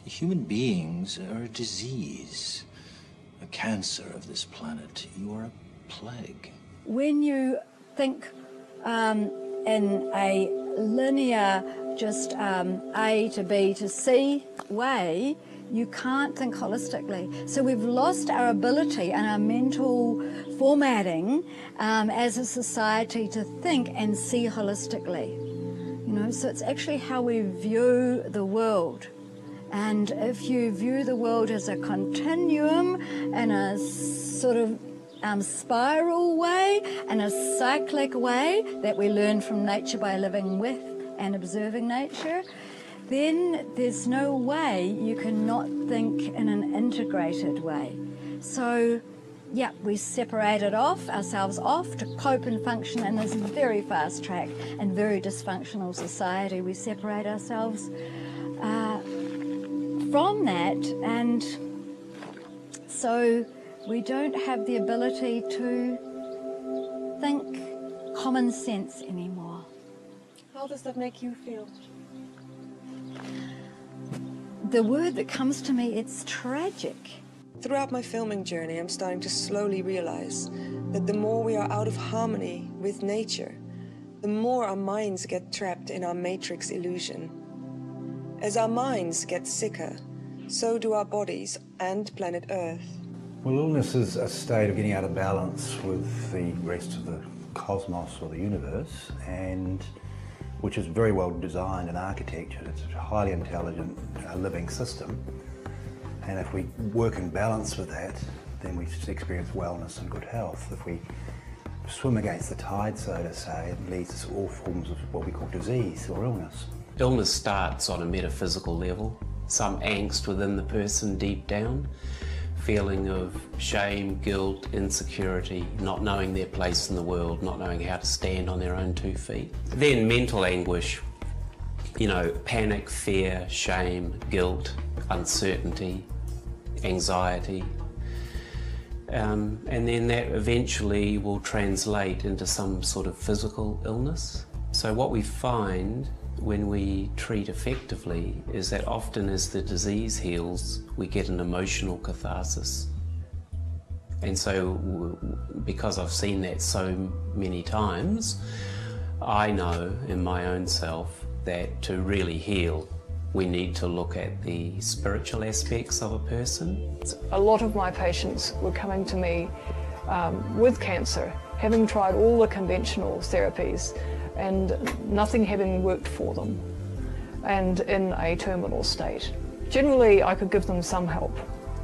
Human beings are a disease, a cancer of this planet. You are a plague. When you think in a linear, just A to B to C way, you can't think holistically. So we've lost our ability and our mental formatting as a society to think and see holistically. You know, so it's actually how we view the world. And if you view the world as a continuum in a sort of spiral way, in a cyclic way that we learn from nature by living with and observing nature, then there's no way you can not think in an integrated way. So, yeah, we separated ourselves off to cope and function in this very fast track and very dysfunctional society. We separate ourselves from that, and so we don't have the ability to think common sense anymore. How does that make you feel? The word that comes to me, it's tragic. Throughout my filming journey, I'm starting to slowly realize that the more we are out of harmony with nature, the more our minds get trapped in our matrix illusion. As our minds get sicker, so do our bodies and planet Earth. Well, illness is a state of getting out of balance with the rest of the cosmos or the universe, and which is very well designed and architectured. It's a highly intelligent living system, and if we work in balance with that, then we experience wellness and good health. If we swim against the tide, so to say, it leads to all forms of what we call disease or illness. Illness starts on a metaphysical level, some angst within the person deep down, feeling of shame, guilt, insecurity, not knowing their place in the world, not knowing how to stand on their own 2 feet. Then mental anguish, you know, panic, fear, shame, guilt, uncertainty, anxiety. And then that eventually will translate into some sort of physical illness. So what we find when we treat effectively is that often as the disease heals, we get an emotional catharsis. And so because I've seen that so many times, I know in my own self that to really heal, we need to look at the spiritual aspects of a person. A lot of my patients were coming to me with cancer, having tried all the conventional therapies, and nothing having worked for them, and in a terminal state. Generally, I could give them some help.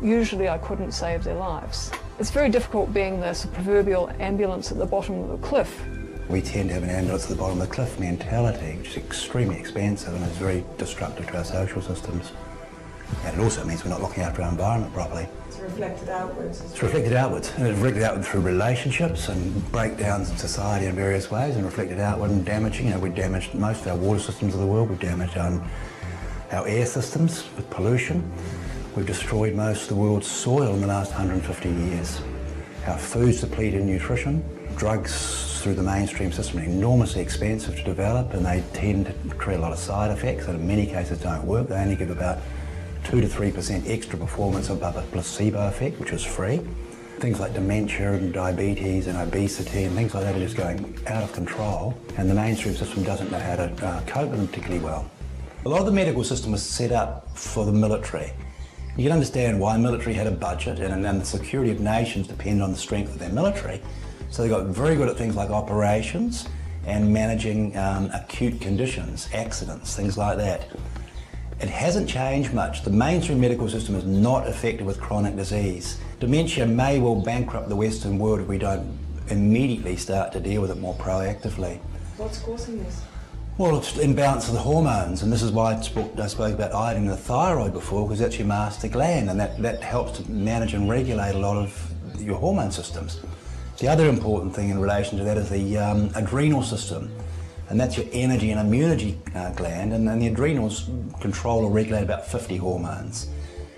Usually, I couldn't save their lives. It's very difficult being this proverbial ambulance at the bottom of the cliff. We tend to have an ambulance at the bottom of the cliff mentality, which is extremely expansive and is very destructive to our social systems. And it also means we're not looking after our environment properly. It's reflected outwards. It's reflected outwards, and it's reflected outward through relationships and breakdowns in society in various ways, and reflected outward in damaging. You know, we've damaged most of our water systems of the world. We've damaged our air systems with pollution. We've destroyed most of the world's soil in the last 150 years. Our food's depleted in nutrition. Drugs through the mainstream system are enormously expensive to develop, and they tend to create a lot of side effects that in many cases don't work. They only give about 2 to 3% extra performance above a placebo effect, which is free. Things like dementia and diabetes and obesity and things like that are just going out of control, and the mainstream system doesn't know how to cope with them particularly well. A lot of the medical system was set up for the military. You can understand why military had a budget, and the security of nations depend on the strength of their military. So they got very good at things like operations and managing acute conditions, accidents, things like that. It hasn't changed much. The mainstream medical system is not effective with chronic disease. Dementia may well bankrupt the Western world if we don't immediately start to deal with it more proactively. What's causing this? Well, it's imbalance of the hormones, and this is why I spoke about iodine in the thyroid before, because that's your master gland, and that helps to manage and regulate a lot of your hormone systems. The other important thing in relation to that is the adrenal system. And that's your energy and immunity gland, and the adrenals control or regulate about 50 hormones.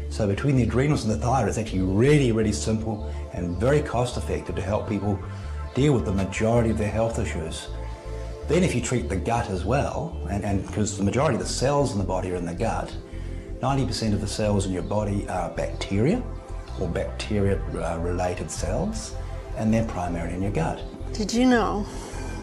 So between the adrenals and the thyroid, it's actually really, really simple and very cost effective to help people deal with the majority of their health issues. Then if you treat the gut as well, and because the majority of the cells in the body are in the gut, 90% of the cells in your body are bacteria or bacteria-related cells, and they're primarily in your gut. Did you know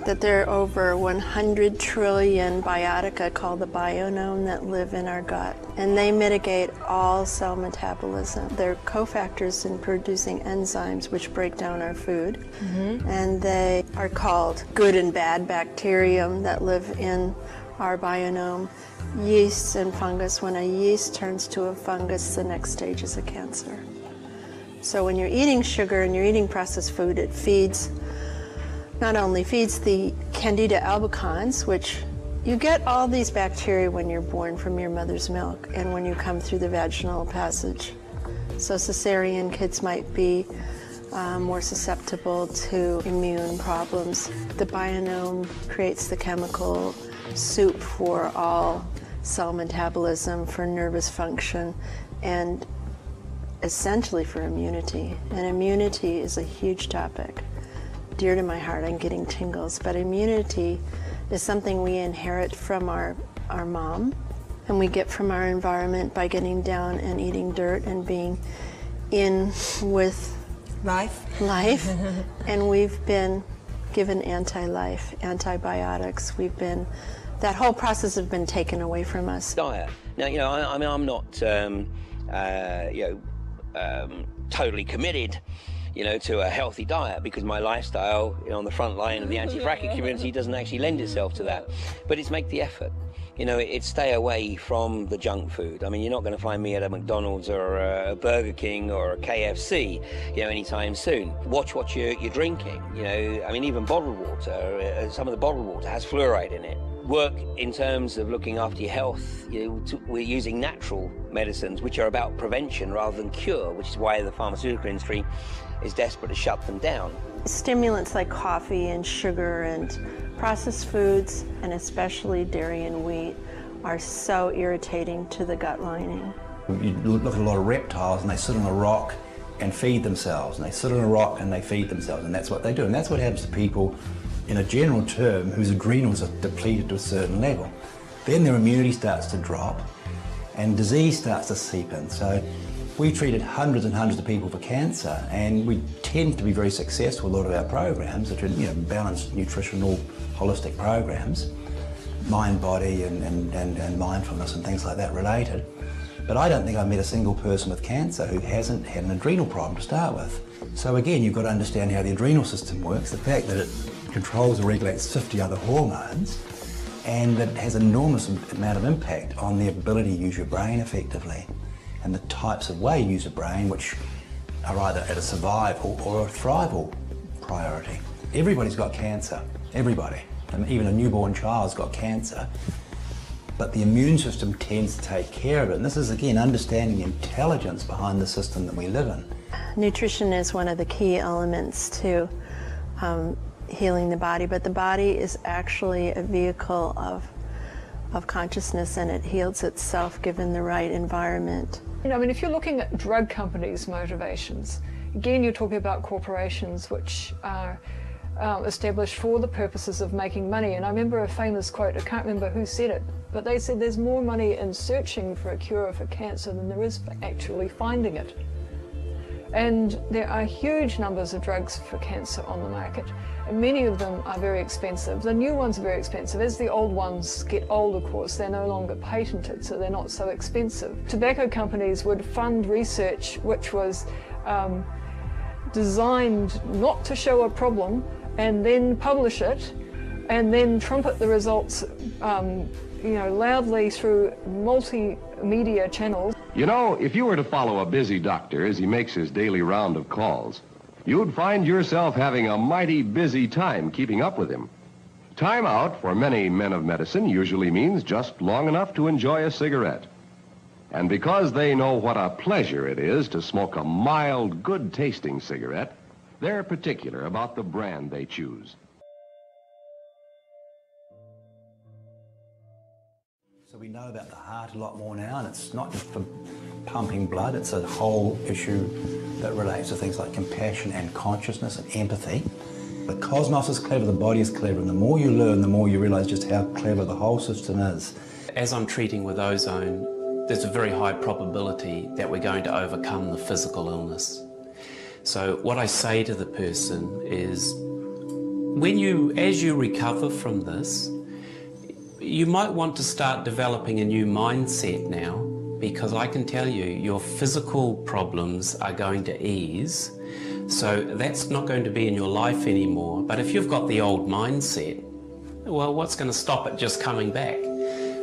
that there are over 100 trillion biotica called the bionome that live in our gut? And they mitigate all cell metabolism. They're cofactors in producing enzymes which break down our food. And they are called good and bad bacterium that live in our bionome. Yeast and fungus. When a yeast turns to a fungus, the next stage is a cancer. So when you're eating sugar and you're eating processed food, it feeds, not only feeds the Candida albicans, which you get all these bacteria when you're born from your mother's milk and when you come through the vaginal passage. So cesarean kids might be more susceptible to immune problems. The bionome creates the chemical soup for all cell metabolism, for nervous function, and essentially for immunity. And immunity is a huge topic, dear to my heart. I'm getting tingles, but immunity is something we inherit from our mom, and we get from our environment by getting down and eating dirt and being in with life. And we've been given anti-life, antibiotics. That whole process has been taken away from us. Diet. Now, you know, I'm not, totally committed, you know, to a healthy diet, because my lifestyle, you know, on the front line of the anti-fracking community doesn't actually lend itself to that. But it's make the effort. You know, it's stay away from the junk food. I mean, you're not going to find me at a McDonald's or a Burger King or a KFC, you know, anytime soon. Watch what you're drinking. You know, I mean, even bottled water, some of the bottled water has fluoride in it. Work in terms of looking after your health. You know, we're using natural medicines, which are about prevention rather than cure, which is why the pharmaceutical industry is desperate to shut them down. Stimulants like coffee and sugar and processed foods, and especially dairy and wheat, are so irritating to the gut lining. You look at a lot of reptiles and they sit on a rock and feed themselves, and they sit on a rock and they feed themselves, and that's what they do. And that's what happens to people, in a general term, whose adrenals are depleted to a certain level. Then their immunity starts to drop and disease starts to seep in. So we treated hundreds and hundreds of people for cancer, and we tend to be very successful with a lot of our programs, which are, you know, balanced nutritional, holistic programs, mind, body, and mindfulness and things like that related. But I don't think I've met a single person with cancer who hasn't had an adrenal problem to start with. So again, you've got to understand how the adrenal system works, the fact that it controls or regulates 50 other hormones, and that has an enormous amount of impact on the ability to use your brain effectively, and the types of way you use a brain, which are either at a survival or a thrival priority. Everybody's got cancer, everybody. And even a newborn child's got cancer, but the immune system tends to take care of it. And this is, again, understanding the intelligence behind the system that we live in. Nutrition is one of the key elements to healing the body, but the body is actually a vehicle of consciousness, and it heals itself given the right environment. You know, I mean, if you're looking at drug companies' motivations, again, you're talking about corporations which are established for the purposes of making money. And I remember a famous quote, I can't remember who said it, but they said there's more money in searching for a cure for cancer than there is for actually finding it. And there are huge numbers of drugs for cancer on the market, and many of them are very expensive. The new ones are very expensive. As the old ones get old, of course, they're no longer patented, so they're not so expensive. Tobacco companies would fund research which was designed not to show a problem, and then publish it, and then trumpet the results loudly through multimedia channels. You know, if you were to follow a busy doctor as he makes his daily round of calls, you'd find yourself having a mighty busy time keeping up with him. Time out for many men of medicine usually means just long enough to enjoy a cigarette. And because they know what a pleasure it is to smoke a mild, good-tasting cigarette, they're particular about the brand they choose. So we know about the heart a lot more now, and it's not just for pumping blood, it's a whole issue that relates to things like compassion and consciousness and empathy. The cosmos is clever, the body is clever, and the more you learn, the more you realise just how clever the whole system is. As I'm treating with ozone, there's a very high probability that we're going to overcome the physical illness. So what I say to the person is, as you recover from this, you might want to start developing a new mindset now, because I can tell you your physical problems are going to ease. So that's not going to be in your life anymore. But if you've got the old mindset, well, what's going to stop it just coming back?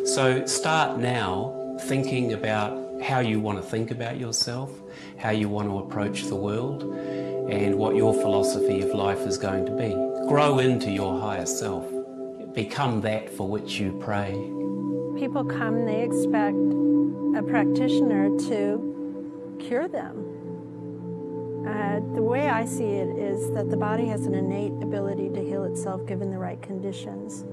So start now thinking about how you want to think about yourself, how you want to approach the world, and what your philosophy of life is going to be. Grow into your higher self. Become that for which you pray. People come and they expect a practitioner to cure them. The way I see it is that the body has an innate ability to heal itself given the right conditions.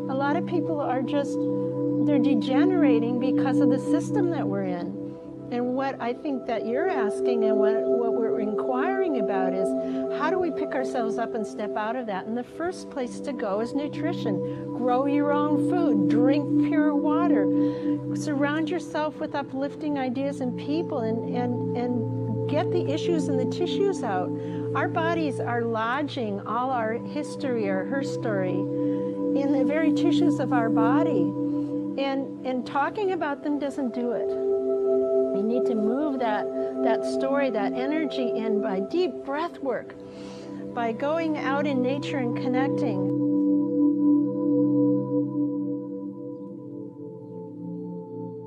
A lot of people are they're degenerating because of the system that we're in. And what I think that you're asking and what we're inquiring about is, how do we pick ourselves up and step out of that? And the first place to go is nutrition. Grow your own food, drink pure water, surround yourself with uplifting ideas and people, and get the issues and the tissues out. Our bodies are lodging all our history or her story in the very tissues of our body. And talking about them doesn't do it. We need to move that story, that energy in by deep breath work, by going out in nature and connecting.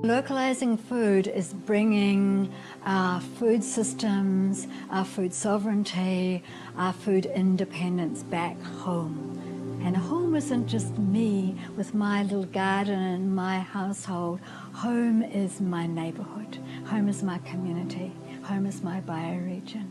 Localizing food is bringing our food systems, our food sovereignty, our food independence back home. And home isn't just me with my little garden and my household. Home is my neighborhood. Home is my community. Home is my bioregion.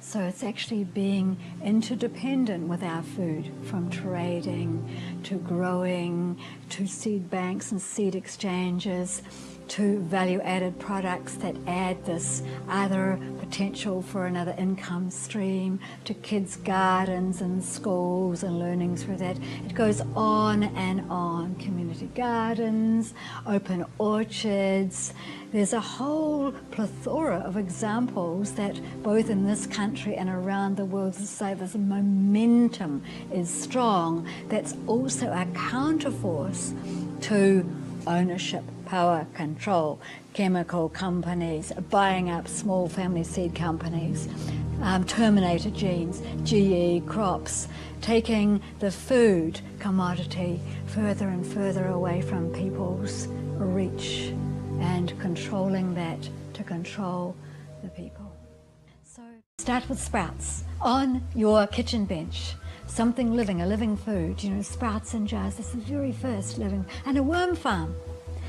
So it's actually being interdependent with our food, from trading to growing to seed banks and seed exchanges to value-added products that add this either potential for another income stream, to kids' gardens and schools and learning through that. It goes on and on. Community gardens, open orchards. There's a whole plethora of examples that both in this country and around the world say this momentum is strong. That's also a counterforce to ownership, power, control, chemical companies, buying up small family seed companies, terminated genes, GE crops, taking the food commodity further and further away from people's reach and controlling that to control the people. So start with sprouts on your kitchen bench. Something living, a living food, sprouts in jars, that's the very first living, and a worm farm,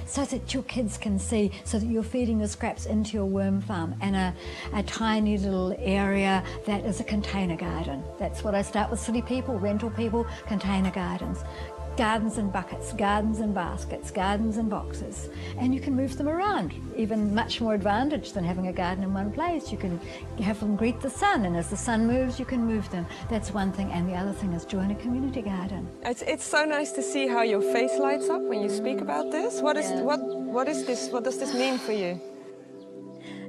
so that your kids can see, so that you're feeding the scraps into your worm farm, and a tiny little area that is a container garden. That's what I start with city people, rental people, container gardens. Gardens in buckets, gardens in baskets, gardens in boxes, and you can move them around. Even much more advantage than having a garden in one place. You can have them greet the sun, and as the sun moves, you can move them. That's one thing, and the other thing is join a community garden. It's so nice to see how your face lights up when you speak about this. What is this? What does this mean for you?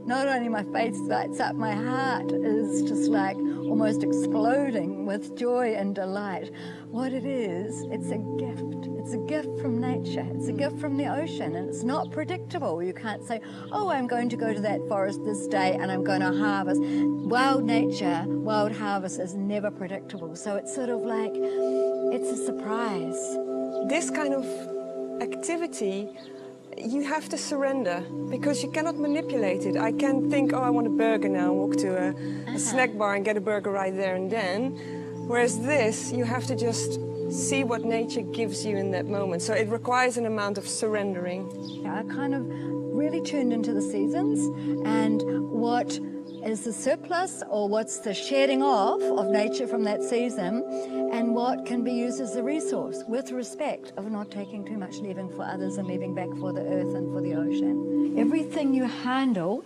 Not only my face lights up, my heart is just like almost exploding with joy and delight. What it is, it's a gift. It's a gift from nature. It's a gift from the ocean, and it's not predictable. You can't say, oh, I'm going to go to that forest this day and I'm going to harvest. Wild nature, wild harvest is never predictable. So it's sort of like, it's a surprise. This kind of activity, you have to surrender, because you cannot manipulate it. I can't think, oh, I want a burger now, walk to a snack bar and get a burger right there and then. Whereas this, you have to just see what nature gives you in that moment. So it requires an amount of surrendering. I kind of really tuned into the seasons and what is the surplus or what's the shedding off of nature from that season, and what can be used as a resource with respect of not taking too much, leaving for others and leaving back for the earth and for the ocean. Everything you handle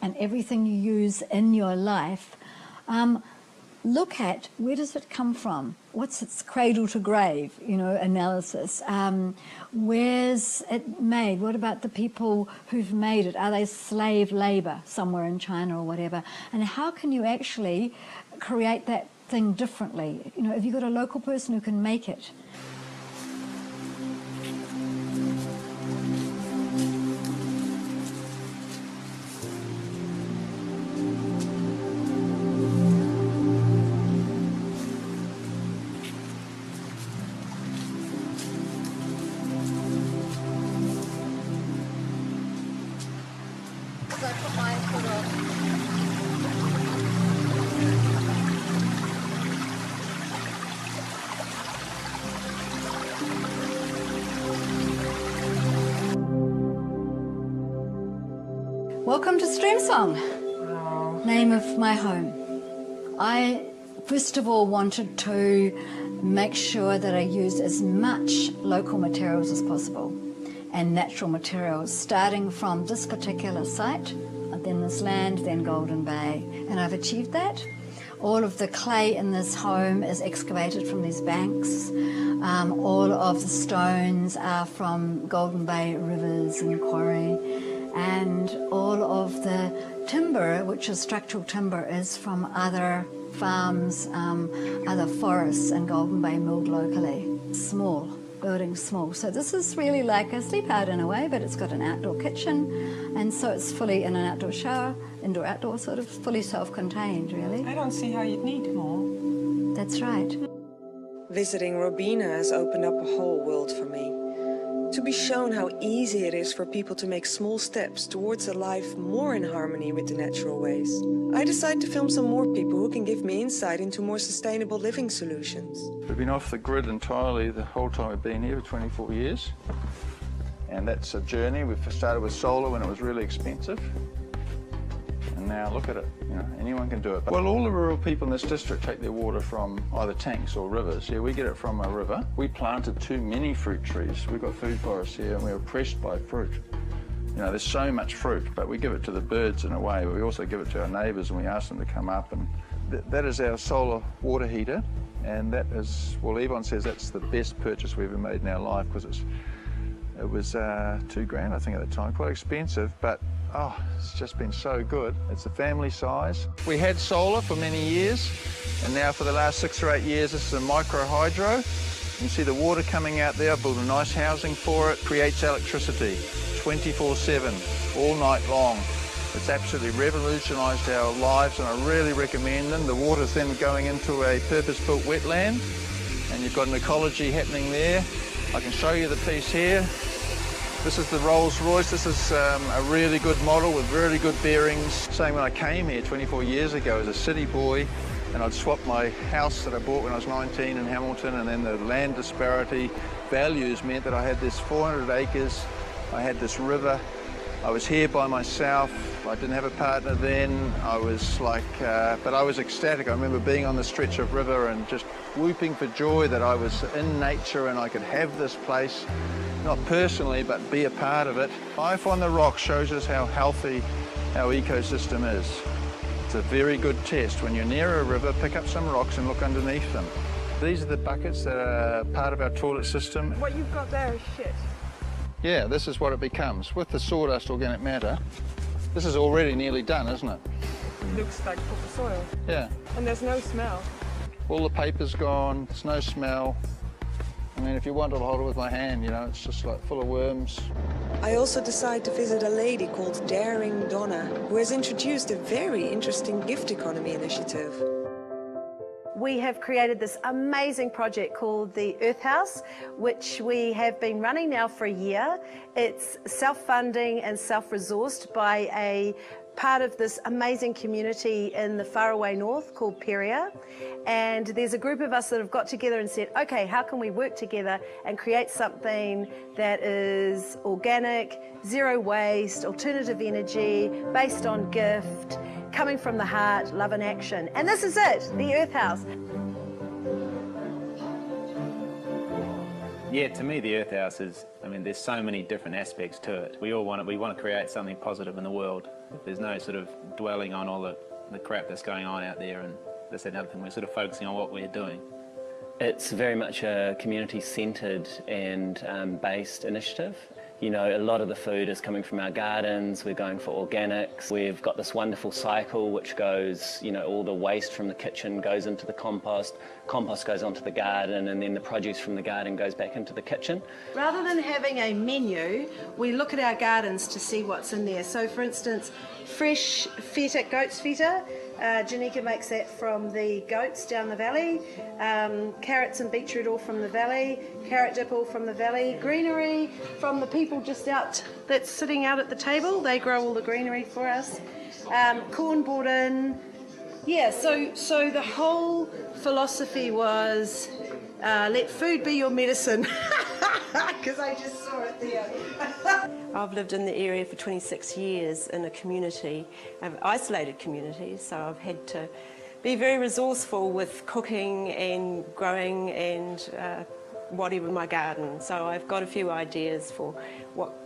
and everything you use in your life, look at where does it come from? what's its cradle to grave, you know, analysis. Where's it made? What about the people who've made it? Are they slave labor somewhere in China or whatever? And how can you actually create that thing differently? You know, have you got a local person who can make it? Welcome to Streamsong, name of my home. I first of all wanted to make sure that I used as much local materials as possible and natural materials, starting from this particular site, then this land, then Golden Bay, and I've achieved that. All of the clay in this home is excavated from these banks. All of the stones are from Golden Bay rivers and quarry. And all of the timber, which is structural timber, is from other farms, other forests in Golden Bay milled locally. Small, building small. So this is really like a sleep out in a way, but it's got an outdoor kitchen, and so it's fully in an outdoor shower, indoor-outdoor, sort of fully self-contained, really. I don't see how you'd need more. That's right. Visiting Robina has opened up a whole world for me. To be shown how easy it is for people to make small steps towards a life more in harmony with the natural ways, I decided to film some more people who can give me insight into more sustainable living solutions. We've been off the grid entirely the whole time we've been here for 24 years. And that's a journey. We started with solar when it was really expensive. And now look at it, you know, anyone can do it. Well, all the rural people in this district take their water from either tanks or rivers. Yeah, we get it from a river. We planted too many fruit trees. We've got food forests here and we're oppressed by fruit. You know, there's so much fruit, but we give it to the birds in a way. We also give it to our neighbours and we ask them to come up. And that is our solar water heater. And that is, well, Yvonne says that's the best purchase we ever made in our life because it was $2,000, I think, at the time. Quite expensive, but oh, it's just been so good. It's a family size. We had solar for many years, and now for the last 6 or 8 years, this is a micro hydro. You can see the water coming out there. I built a nice housing for it. Creates electricity 24/7, all night long. It's absolutely revolutionised our lives, and I really recommend them. The water's then going into a purpose-built wetland, and you've got an ecology happening there. I can show you the piece here. This is the Rolls Royce. This is a really good model with really good bearings. Saying when I came here 24 years ago as a city boy, and I'd swapped my house that I bought when I was 19 in Hamilton, and then the land disparity values meant that I had this 400 acres, I had this river, I was here by myself, I didn't have a partner then, I was like, but I was ecstatic. I remember being on the stretch of river and just whooping for joy that I was in nature and I could have this place, not personally, but be a part of it. Life on the rock shows us how healthy our ecosystem is. It's a very good test. When you're near a river, pick up some rocks and look underneath them. These are the buckets that are part of our toilet system. What you've got there is shit. Yeah, this is what it becomes. With the sawdust organic matter, this is already nearly done, isn't it? It looks like proper soil. Yeah. And there's no smell. All the paper's gone, there's no smell. I mean, if you want, I'll hold it with my hand, you know, it's just like full of worms. I also decided to visit a lady called Daring Donna, who has introduced a very interesting gift economy initiative. We have created this amazing project called the Earth House, which we have been running now for a year. It's self-funding and self-resourced by a part of this amazing community in the faraway north called Peria. And there's a group of us that have got together and said, okay, how can we work together and create something that is organic, zero waste, alternative energy, based on gift, coming from the heart, love and action. And this is it, the Earth House. Yeah, to me the Earth House is, I mean, there's so many different aspects to it. We want to create something positive in the world. There's no sort of dwelling on all the crap that's going on out there, and that's another thing. We're sort of focusing on what we're doing. It's very much a community-centred and based initiative. You know, a lot of the food is coming from our gardens, we're going for organics, we've got this wonderful cycle which goes, you know, all the waste from the kitchen goes into the compost goes onto the garden, and then the produce from the garden goes back into the kitchen. Rather than having a menu, we look at our gardens to see what's in there. So for instance, fresh feta, goat's feta, Janika makes that from the goats down the valley, carrots and beetroot all from the valley, carrot dip all from the valley, greenery from the people just out that's sitting out at the table, they grow all the greenery for us, corn brought in. Yeah, so the whole philosophy was let food be your medicine, because I just saw it there. I've lived in the area for 26 years in a community, an isolated community, so I've had to be very resourceful with cooking and growing and whatever in my garden. So I've got a few ideas for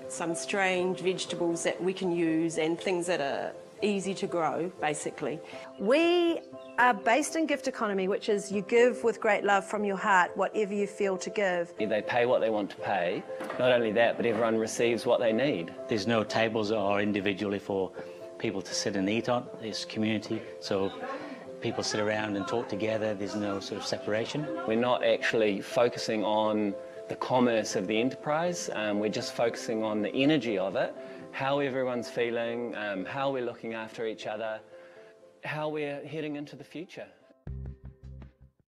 some strange vegetables that we can use and things that are easy to grow, basically. We are based in gift economy, which is you give with great love from your heart, whatever you feel to give. They pay what they want to pay. Not only that, but everyone receives what they need. There's no tables or individually for people to sit and eat on. It's community, so people sit around and talk together. There's no sort of separation. We're not actually focusing on the commerce of the enterprise. We're just focusing on the energy of it, how everyone's feeling, how we're looking after each other, how we're heading into the future.